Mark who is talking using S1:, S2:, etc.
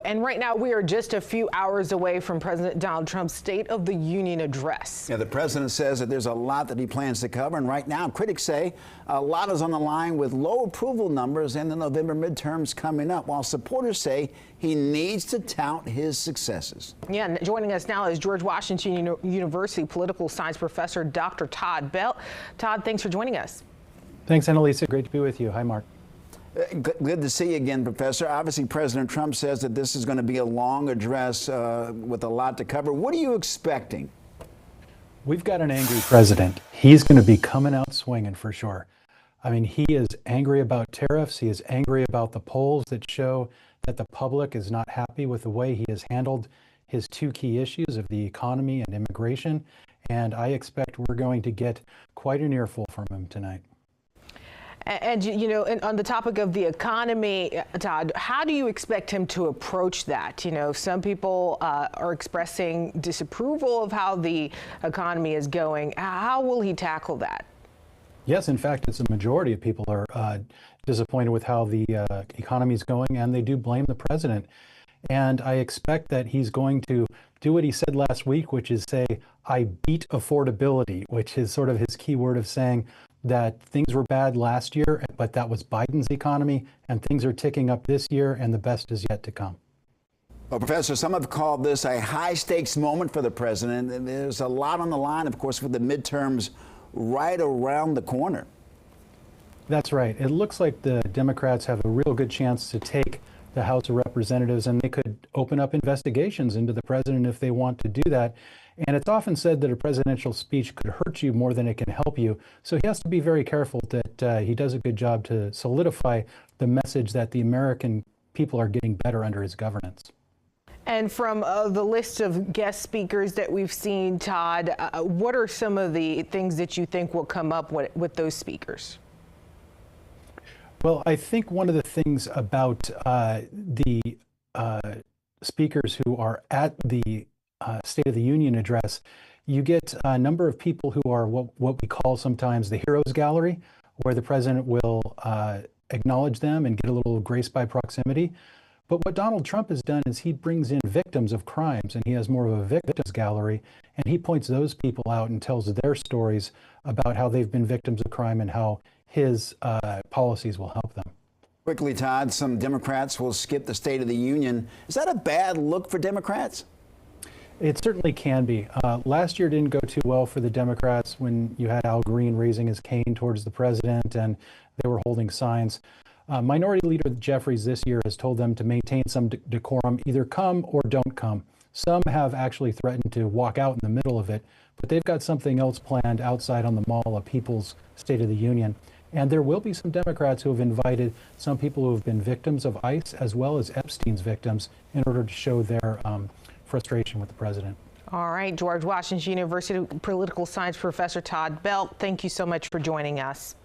S1: And right now we are just a few hours away from President Donald Trump's State of the Union address.
S2: Yeah, the president says that there's a lot that he plans to cover. And right now, critics say a lot is on the line with low approval numbers in the November midterms coming up, while supporters say he needs to tout his successes.
S1: Yeah, and joining us now is George Washington University political science professor Dr. Todd Belt. Todd, thanks for joining us.
S3: Thanks, Annalisa. Great to be with you. Hi, Mark.
S2: Good to see you again, Professor. Obviously, President Trump says that this is going to be a long address with a lot to cover. What are you expecting?
S3: We've got an angry president. He's going to be coming out swinging for sure. I mean, he is angry about tariffs. He is angry about the polls that show that the public is not happy with the way he has handled his two key issues of the economy and immigration. And I expect we're going to get quite an earful from him tonight.
S1: And, you know, on the topic of the economy, Todd, how do you expect him to approach that? You know, some people are expressing disapproval of how the economy is going. How will he tackle that?
S3: Yes, in fact, it's a majority of people are disappointed with how the economy is going, and they do blame the president. And I expect that he's going to do what he said last week, which is say, I beat affordability, which is sort of his key word of saying that things were bad last year, but that was Biden's economy, and things are ticking up this year, and the best is yet to come.
S2: Well, Professor, some have called this a high-stakes moment for the president. And there's a lot on the line, of course, with the midterms right around the corner.
S3: That's right. It looks like the Democrats have a real good chance to take the House of Representatives, and they could open up investigations into the president if they want to do that. And it's often said that a presidential speech could hurt you more than it can help you. So he has to be very careful that he does a good job to solidify the message that the American people are getting better under his governance.
S1: And from the list of guest speakers that we've seen, Todd, what are some of the things that you think will come up with those speakers?
S3: Well, I think one of the things about the speakers who are at the State of the Union address, you get a number of people who are what we call sometimes the heroes gallery, where the president will acknowledge them and get a little grace by proximity. But what Donald Trump has done is he brings in victims of crimes, and he has more of a victims gallery, and he points those people out and tells their stories about how they've been victims of crime and how his policies will help them.
S2: Quickly, Todd, some Democrats will skip the State of the Union. Is that a bad look for Democrats?
S3: It certainly can be. Last year didn't go too well for the Democrats when you had Al Green raising his cane towards the president and they were holding signs. Minority Leader Jeffries this year has told them to maintain some decorum, either come or don't come. Some have actually threatened to walk out in the middle of it, but they've got something else planned outside on the Mall, a People's State of the Union. And there will be some Democrats who have invited some people who have been victims of ICE as well as Epstein's victims in order to show their frustration with the president.
S1: All right, George Washington University political science professor Todd Belt, thank you so much for joining us.